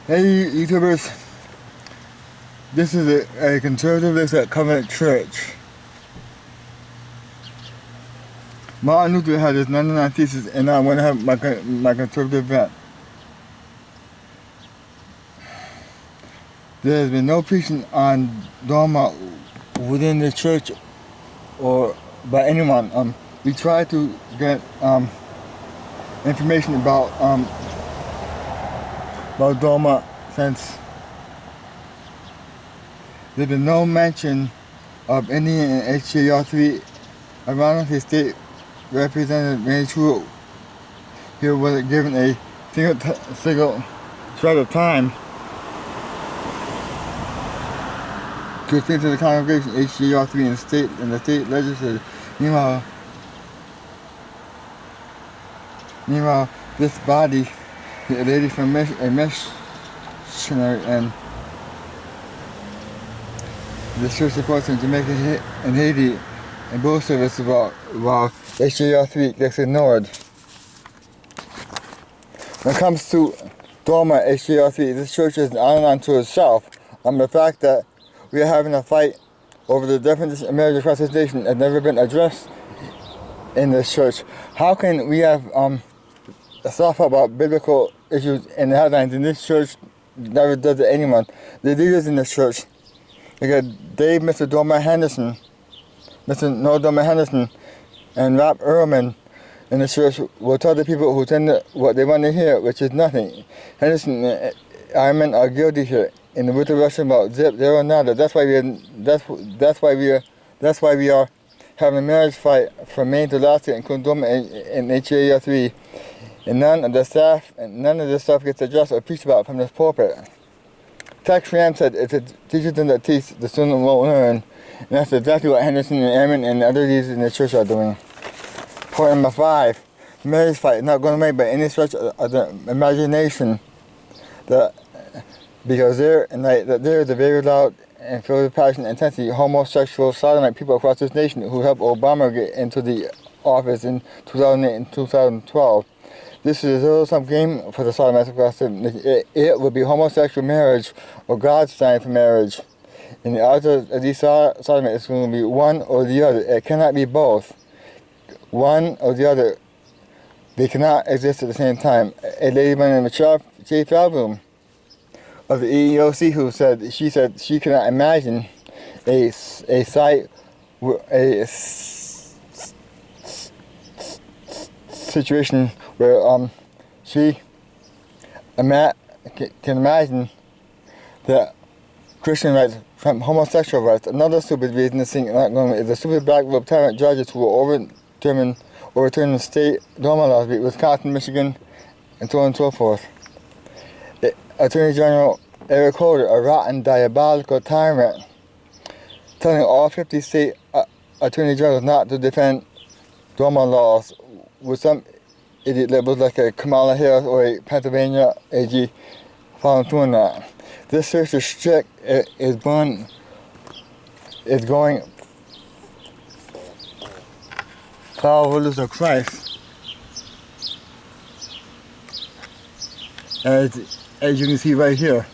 Hey YouTubers, this is a conservative at Covenant Church. Martin Luther had his 99 thesis, and I want to have my conservative bent. There has been no preaching on DOMA within the church or by anyone. We try to get information about DOMA since there's been no mention of Indiana HJR3 around the state. Representative Mary True here was given a single shred of time to speak to the congregation HJR3 in the state legislature. Meanwhile, this body, a lady from a missionary and the church supports in Jamaica and Haiti and both services while HJR3 gets ignored. When it comes to DOMA HJR3, this church is an island unto itself. The fact that we are having a fight over the definition of marriage across this nation has never been addressed in this church. How can we have stuff about biblical issues in the headlines and this church never does it to anyone? The leaders in this church, like Dave, Mr. Doma Henderson, Mr. No Doma Henderson, and Rob Ehrman in the church will tell the people who tend to what they want to hear, which is nothing. Henderson and Ehrman are guilty here. In the Luther Russian about zip, zero, nada. That's why we are having a marriage fight from Maine to Alaska, including DOMA and HJR3. And none of this stuff gets addressed or preached about from this pulpit. Tex Ram said it's a teacher that teach the student won't learn. And that's exactly what Henderson and Ehrman and other leaders in the church are doing. Point number 5. The marriage fight is not going away by any stretch of the imagination. Because there is a very loud and filled with passion and intensity homosexual sodomite people across this nation who helped Obama get into the office in 2008 and 2012. This is a zero-sum game for the sodomites across the nation. It would be homosexual marriage or God's sign for marriage. In the eyes of these sodomites, it's going to be one or the other. It cannot be both. One or the other. They cannot exist at the same time. A lady by the name of J. Falvoom of the EEOC who said she cannot imagine a situation where she can imagine that Christian rights from homosexual rights. Another stupid reason this thing is not going is the stupid black lieutenant judges who will overturn the state DOMA laws, Wisconsin, Michigan, and so on and so forth. Attorney General Eric Holder, a rotten, diabolical tyrant, telling all 50 state attorney generals not to defend DOMA laws with some idiot labels like a Kamala Harris or a Pennsylvania AG following through on that. This church is strict, is going followers of Christ. As you can see right here.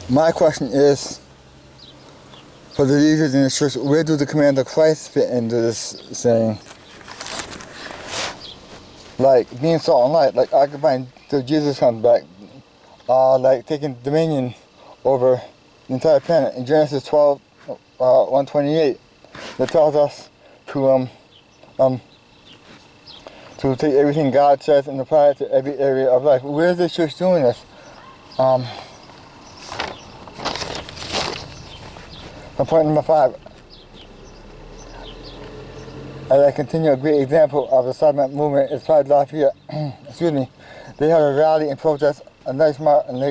My question is, for the leaders in the church, where do the command of Christ fit into this saying? Like being salt and light, like occupying till Jesus comes back, like taking dominion over the entire planet. In Genesis 12, 128, that tells us to take everything God says and apply it to every area of life. Where is this church doing this? Point number 5. As I continue, a great example of the sodomite movement is Pride Lafayette. Excuse me. They had a rally and protest on late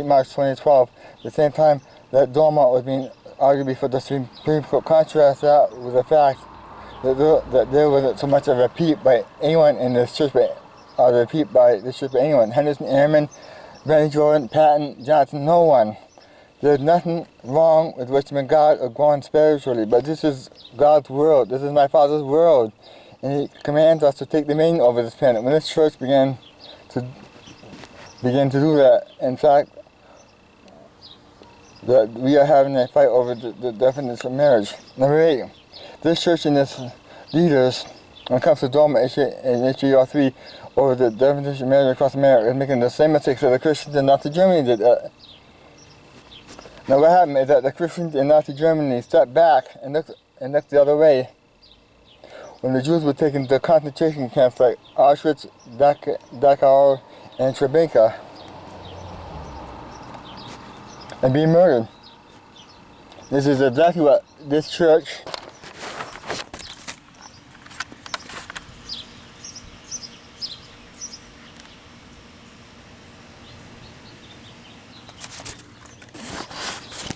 March 2012, at the same time that DOMA was being argued before the Supreme Court. Contrast that with the fact that there wasn't so much of a peep by anyone in this church, or a repeat by this church by anyone. Henderson, Ehrman, Benny Jordan, Patton, Johnson, no one There's nothing wrong with worshiping God or going spiritually, but this is God's world. This is my Father's world. And He commands us to take dominion over this planet. When this church began to do that, in fact, that we are having a fight over the definition of marriage. Number 8, this church and its leaders, when it comes to DOMA and HJR3, over the definition of marriage across America, is making the same mistakes that the Christians in Nazi Germany did. Now what happened is that the Christians in Nazi Germany stepped back and looked the other way when the Jews were taken to concentration camps like Auschwitz, Dachau, and Treblinka, and being murdered. This is exactly what this church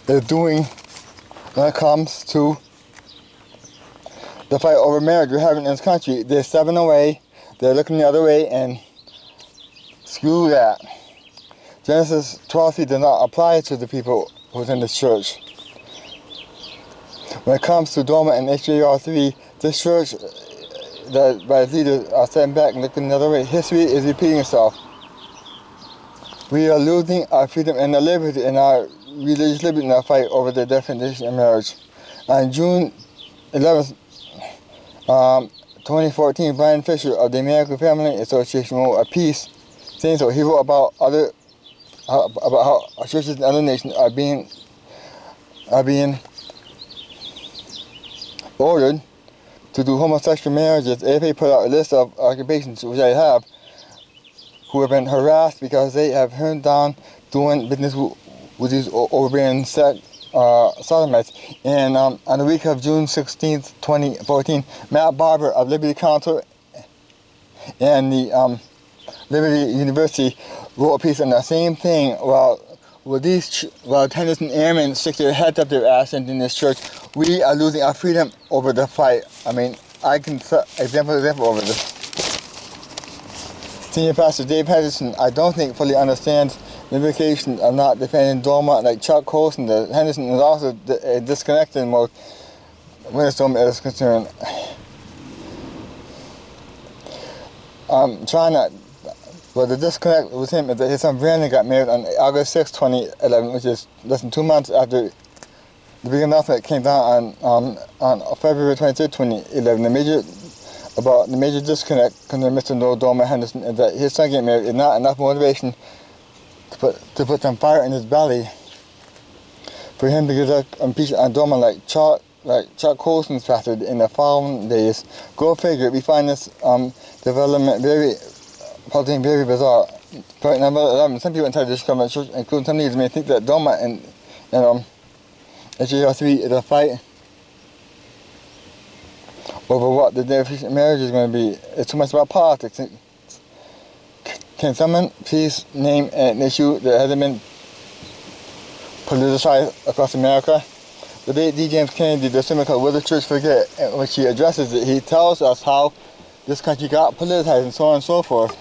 is doing when it comes to the fight over marriage we're having in this country. They're stepping away, they're looking the other way, and screw that. Genesis 12:3 does not apply to the people within this church. When it comes to DOMA and HJR3, this church that by its leaders are stepping back and looking the other way. History is repeating itself. We are losing our freedom and our liberty and our religious liberty in our fight over the definition of marriage. On June 11th, 2014, Brian Fisher of the American Family Association wrote a piece saying so. He wrote about how churches in other nations are being ordered to do homosexual marriages. AFA put out a list of occupations, which I have, who have been harassed because they have turned down doing business with these overbearing sodomites. And on the week of June 16th, 2014, Matt Barber of Liberty Council and the Liberty University wrote a piece on the same thing while Henderson Airmen stick their heads up their ass in this church. We are losing our freedom over the fight. I mean, I can set example over this. Senior Pastor Dave Henderson, I don't think fully understands the implications of not defending DOMA like Chuck Colson does. Henderson is also disconnected in mode when it's DOMA is concerned. I'm trying not. Well, the disconnect with him is that his son Brandon got married on August 6, 2011, which is less than 2 months after the big announcement came down on February 23, 2011. The major disconnect concerning Mr. No DOMA Henderson is that his son getting married is not enough motivation to put some fire in his belly for him to get impeachment on DOMA like Chuck Colson's pastor in the following days. Go figure. We find this development very bizarre. Point number 11. Some people inside this government church, including some leaders, may think that DOMA and HJR3 is a fight over what the definition of marriage is going to be. It's too much about politics. Can someone please name an issue that hasn't been politicized across America? The late D. James Kennedy, the sermon called Will the Church Forget? And when he addresses it, he tells us how this country got politicized and so on and so forth.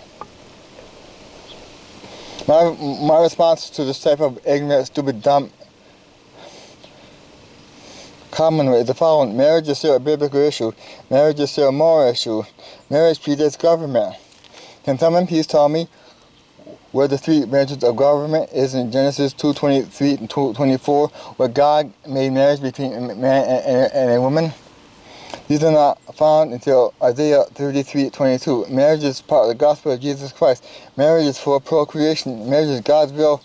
My response to this type of ignorant, stupid, dumb comment is the following. Marriage is still a biblical issue. Marriage is still a moral issue. Marriage predates government. Can someone please tell me where the 3 branches of government is in Genesis 2:23 and 2:24, where God made marriage between a man and a woman? These are not found until Isaiah 33:22. Marriage is part of the gospel of Jesus Christ. Marriage is for procreation. Marriage is God's will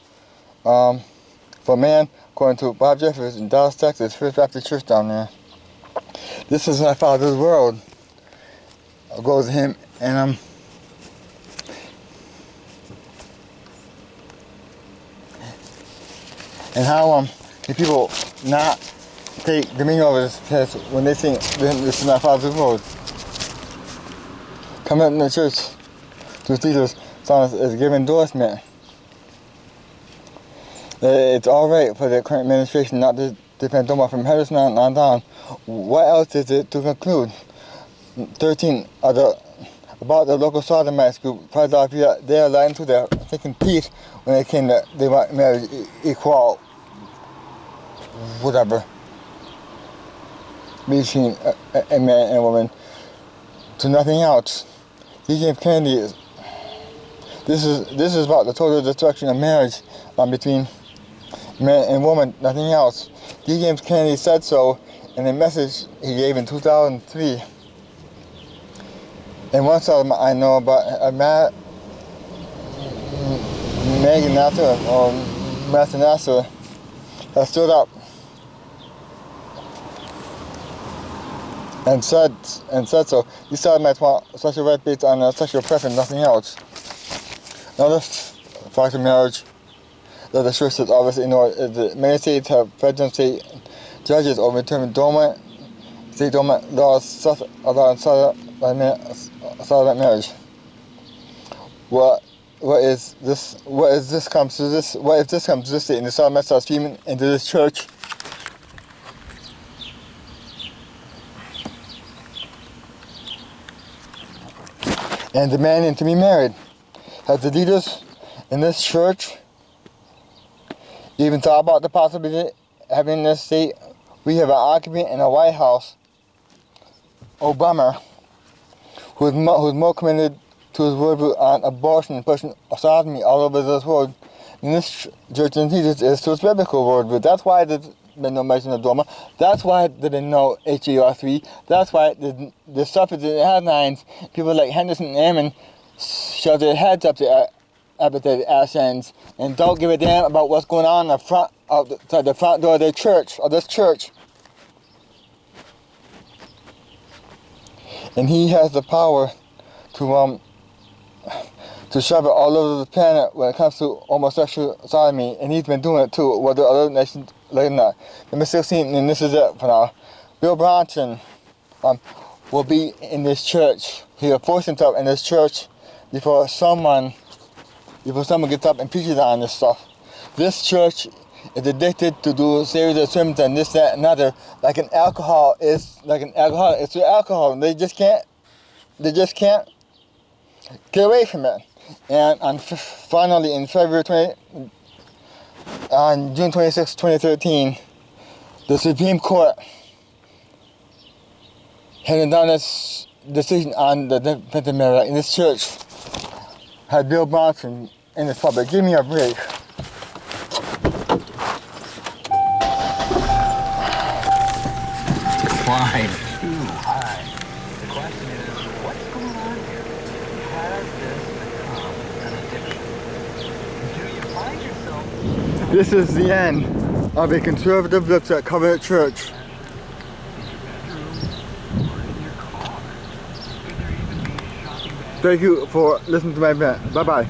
for man, according to Bob Jeffers in Dallas, Texas, First Baptist Church down there. This is my Father's world. I'll go to him and how the people not take dominion over this test when they think this is not Father's world. Coming up in the church to its leaders is give endorsement. It's alright for the current administration not to defend DOMA from Henderson on down. What else is it to conclude? 13 about the local sodomites group, they are lying to their thinking teeth when they came to they want marriage equal. whatever between a man and a woman to nothing else. D. James Kennedy is. This is about the total destruction of marriage between man and woman, nothing else. D. James Kennedy said so in a message he gave in 2003. And one settlement I know about Megan Nasser or Master Nasser has stood up and said so. These settlements want sexual rights based on sexual preference, nothing else. Another fact of marriage that the church has obviously ignored is that many states have federal and state judges overturning state DOMA laws allowing celibate marriage. What if this comes to this state and the celibate starts streaming into this church? And demanding to be married? Have the leaders in this church even thought about the possibility of having in this state? We have an occupant in the White House, Obama, who's more committed to his worldview on abortion and pushing sodomy all over this world. And this church and Jesus is to its biblical worldview. That's why there's been no mention of DOMA. That's why there been no HJR3. That's why the stuff is in the headlines. People like Henderson and Ammon shove their heads up the apathetic ass ends and don't give a damn about what's going on in the front of the front door of their church, of this church. And he has the power to shove it all over the planet when it comes to homosexual sodomy, and he's been doing it too, whether other nations like that. Number 16, and this is it for now. Bill Bronson will be in this church. He will force himself in this church before someone gets up and preaches on this stuff. This church is addicted to do a series of sermons and this, that, and another, like an alcohol. It's their alcohol. They just can't get away from it. And finally, on June 26, 2013, the Supreme Court handed down this decision on the defensive merit in this church. Had Bill Bronson in this public. Give me a break. Decline too high. The question is, what's going on here? Has this become an addiction? Do you find yourself... This is the end of a conservative look at Covenant Church. Thank you for listening to my event. Bye-bye.